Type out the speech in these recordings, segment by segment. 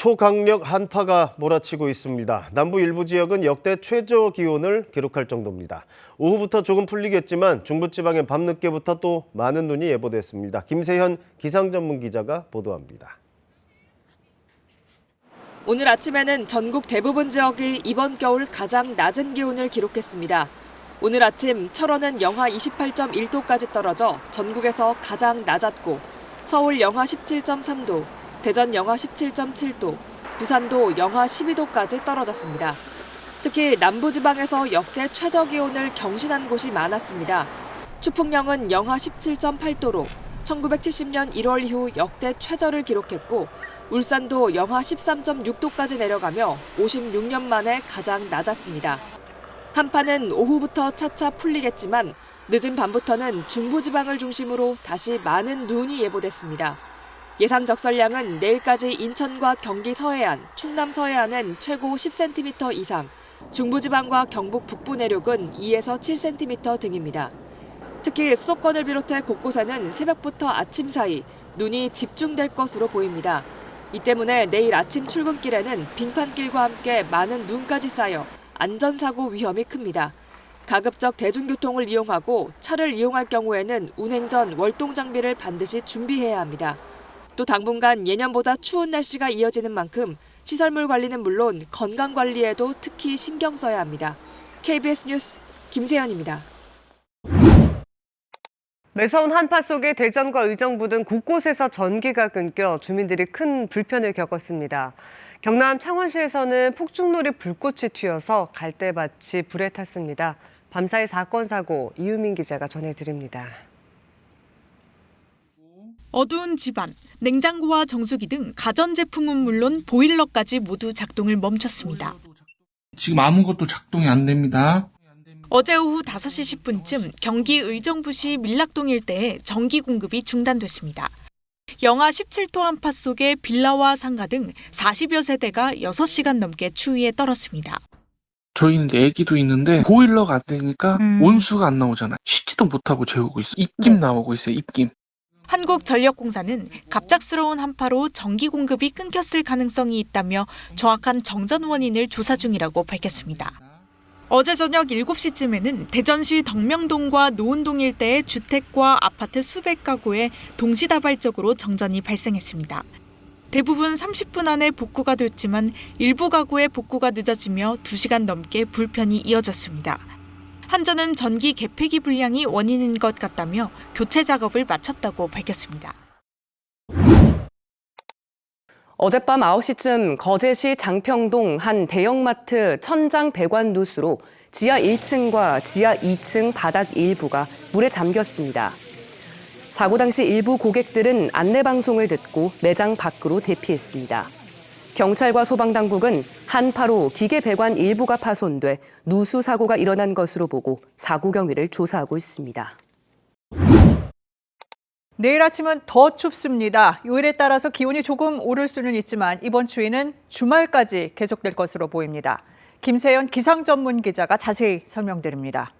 초강력 한파가 몰아치고 있습니다. 남부 일부 지역은 역대 최저 기온을 기록할 정도입니다. 오후부터 조금 풀리겠지만 중부지방엔 밤늦게부터 또 많은 눈이 예보됐습니다. 김세현 기상전문기자가 보도합니다. 오늘 아침에는 전국 대부분 지역이 이번 겨울 가장 낮은 기온을 기록했습니다. 오늘 아침 철원은 영하 28.1도까지 떨어져 전국에서 가장 낮았고 서울 영하 17.3도, 대전 영하 17.7도, 부산도 영하 12도까지 떨어졌습니다. 특히 남부지방에서 역대 최저 기온을 경신한 곳이 많았습니다. 추풍령은 영하 17.8도로 1970년 1월 이후 역대 최저를 기록했고 울산도 영하 13.6도까지 내려가며 56년 만에 가장 낮았습니다. 한파는 오후부터 차차 풀리겠지만 늦은 밤부터는 중부지방을 중심으로 다시 많은 눈이 예보됐습니다. 예상 적설량은 내일까지 인천과 경기 서해안, 충남 서해안은 최고 10cm 이상, 중부지방과 경북 북부 내륙은 2에서 7cm 등입니다. 특히 수도권을 비롯해 곳곳에는 새벽부터 아침 사이 눈이 집중될 것으로 보입니다. 이 때문에 내일 아침 출근길에는 빙판길과 함께 많은 눈까지 쌓여 안전사고 위험이 큽니다. 가급적 대중교통을 이용하고 차를 이용할 경우에는 운행 전 월동 장비를 반드시 준비해야 합니다. 또 당분간 예년보다 추운 날씨가 이어지는 만큼 시설물 관리는 물론 건강 관리에도 특히 신경 써야 합니다. KBS 뉴스 김세현입니다. 매서운 한파 속에 대전과 의정부 등 곳곳에서 전기가 끊겨 주민들이 큰 불편을 겪었습니다. 경남 창원시에서는 폭죽놀이 불꽃이 튀어서 갈대밭이 불에 탔습니다. 밤사이 사건 사고 이유민 기자가 전해드립니다. 어두운 집안, 냉장고와 정수기 등 가전제품은 물론 보일러까지 모두 작동을 멈췄습니다. 지금 아무것도 작동이 안 됩니다. 어제 오후 5시 10분쯤 경기 의정부시 밀락동 일대에 전기 공급이 중단됐습니다. 영하 17도 한파 속에 빌라와 상가 등 40여 세대가 6시간 넘게 추위에 떨었습니다. 저희는 이제 애기도 있는데 보일러가 안 되니까 온수가 안 나오잖아요. 씻지도 못하고 재우고 있어요. 입김 나오고 있어요. 입김. 한국전력공사는 갑작스러운 한파로 전기 공급이 끊겼을 가능성이 있다며 정확한 정전 원인을 조사 중이라고 밝혔습니다. 어제 저녁 7시쯤에는 대전시 덕명동과 노은동 일대의 주택과 아파트 수백 가구에 동시다발적으로 정전이 발생했습니다. 대부분 30분 안에 복구가 됐지만 일부 가구의 복구가 늦어지며 2시간 넘게 불편이 이어졌습니다. 한전은 전기 개폐기 불량이 원인인 것 같다며 교체 작업을 마쳤다고 밝혔습니다. 어젯밤 9시쯤 거제시 장평동 한 대형마트 천장 배관 누수로 지하 1층과 지하 2층 바닥 일부가 물에 잠겼습니다. 사고 당시 일부 고객들은 안내방송을 듣고 매장 밖으로 대피했습니다. 경찰과 소방당국은 한파로 기계 배관 일부가 파손돼 누수 사고가 일어난 것으로 보고 사고 경위를 조사하고 있습니다. 내일 아침은 더 춥습니다. 요일에 따라서 기온이 조금 오를 수는 있지만 이번 추위는 주말까지 계속될 것으로 보입니다. 김세현 기상전문기자가 자세히 설명드립니다.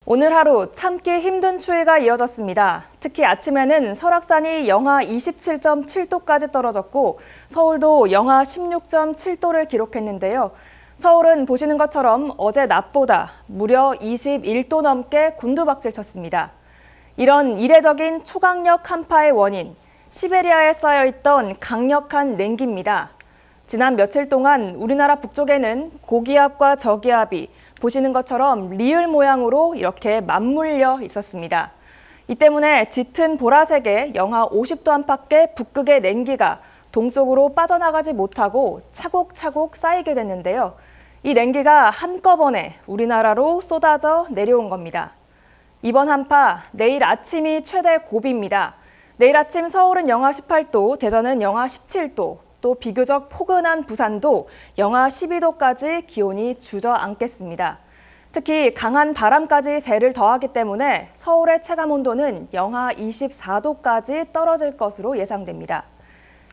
오늘 하루 참기 힘든 추위가 이어졌습니다. 특히 아침에는 설악산이 영하 27.7도까지 떨어졌고 서울도 영하 16.7도를 기록했는데요. 서울은 보시는 것처럼 어제 낮보다 무려 21도 넘게 곤두박질 쳤습니다. 이런 이례적인 초강력 한파의 원인, 시베리아에 쌓여있던 강력한 냉기입니다. 지난 며칠 동안 우리나라 북쪽에는 고기압과 저기압이 보시는 것처럼 리을 모양으로 이렇게 맞물려 있었습니다. 이 때문에 짙은 보라색의 영하 50도 안팎의 북극의 냉기가 동쪽으로 빠져나가지 못하고 차곡차곡 쌓이게 됐는데요. 이 냉기가 한꺼번에 우리나라로 쏟아져 내려온 겁니다. 이번 한파, 내일 아침이 최대 고비입니다. 내일 아침 서울은 영하 18도, 대전은 영하 17도, 또 비교적 포근한 부산도 영하 12도까지 기온이 주저앉겠습니다. 특히 강한 바람까지 세를 더하기 때문에 서울의 체감온도는 영하 24도까지 떨어질 것으로 예상됩니다.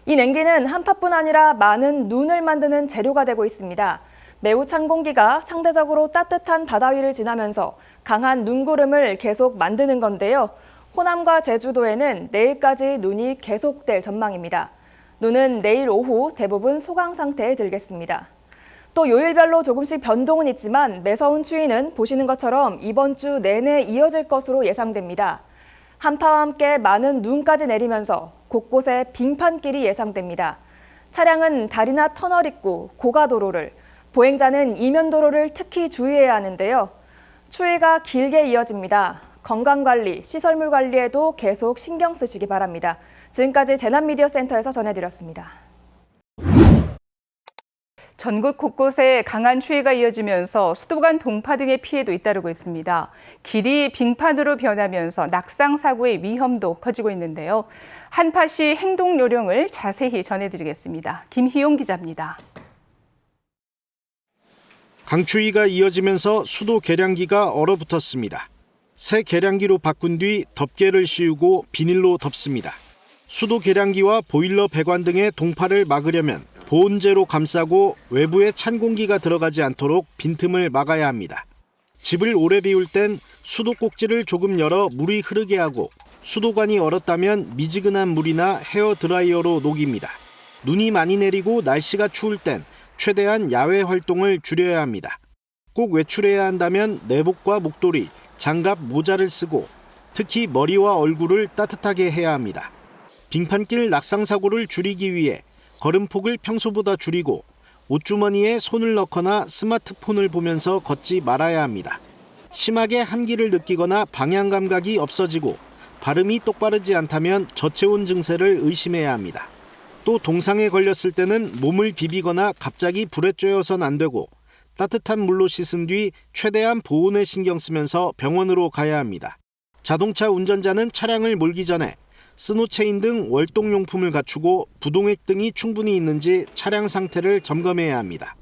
이 냉기는 한파뿐 아니라 많은 눈을 만드는 재료가 되고 있습니다. 매우 찬 공기가 상대적으로 따뜻한 바다 위를 지나면서 강한 눈구름을 계속 만드는 건데요. 호남과 제주도에는 내일까지 눈이 계속될 전망입니다. 눈은 내일 오후 대부분 소강 상태에 들겠습니다. 또 요일별로 조금씩 변동은 있지만 매서운 추위는 보시는 것처럼 이번 주 내내 이어질 것으로 예상됩니다. 한파와 함께 많은 눈까지 내리면서 곳곳에 빙판길이 예상됩니다. 차량은 다리나 터널 입구, 고가도로를, 보행자는 이면도로를 특히 주의해야 하는데요. 추위가 길게 이어집니다. 건강관리, 시설물 관리에도 계속 신경 쓰시기 바랍니다. 지금까지 재난미디어센터에서 전해드렸습니다. 전국 곳곳에 강한 추위가 이어지면서 수도 간 동파 등의 피해도 잇따르고 있습니다. 길이 빙판으로 변하면서 낙상 사고의 위험도 커지고 있는데요. 한파시 행동 요령을 자세히 전해드리겠습니다. 김희용 기자입니다. 강추위가 이어지면서 수도 계량기가 얼어붙었습니다. 새 계량기로 바꾼 뒤 덮개를 씌우고 비닐로 덮습니다. 수도 계량기와 보일러 배관 등의 동파를 막으려면 보온재로 감싸고 외부에 찬 공기가 들어가지 않도록 빈틈을 막아야 합니다. 집을 오래 비울 땐 수도 꼭지를 조금 열어 물이 흐르게 하고 수도관이 얼었다면 미지근한 물이나 헤어 드라이어로 녹입니다. 눈이 많이 내리고 날씨가 추울 땐 최대한 야외 활동을 줄여야 합니다. 꼭 외출해야 한다면 내복과 목도리, 장갑, 모자를 쓰고 특히 머리와 얼굴을 따뜻하게 해야 합니다. 빙판길 낙상 사고를 줄이기 위해 걸음폭을 평소보다 줄이고 옷주머니에 손을 넣거나 스마트폰을 보면서 걷지 말아야 합니다. 심하게 한기를 느끼거나 방향 감각이 없어지고 발음이 똑바르지 않다면 저체온 증세를 의심해야 합니다. 또 동상에 걸렸을 때는 몸을 비비거나 갑자기 불에 쬐어선 안 되고 따뜻한 물로 씻은 뒤 최대한 보온에 신경 쓰면서 병원으로 가야 합니다. 자동차 운전자는 차량을 몰기 전에 스노체인 등 월동용품을 갖추고 부동액 등이 충분히 있는지 차량 상태를 점검해야 합니다.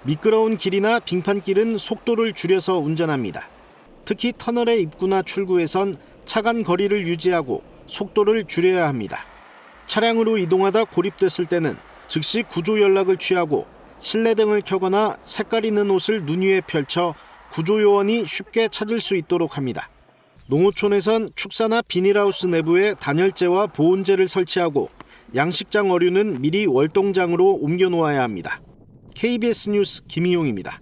미끄러운 길이나 빙판길은 속도를 줄여서 운전합니다. 특히 터널의 입구나 출구에선 차간 거리를 유지하고 속도를 줄여야 합니다. 차량으로 이동하다 고립됐을 때는 즉시 구조 연락을 취하고 실내등을 켜거나 색깔 있는 옷을 눈 위에 펼쳐 구조요원이 쉽게 찾을 수 있도록 합니다. 농어촌에선 축사나 비닐하우스 내부에 단열재와 보온재를 설치하고 양식장 어류는 미리 월동장으로 옮겨 놓아야 합니다. KBS 뉴스 김희용입니다.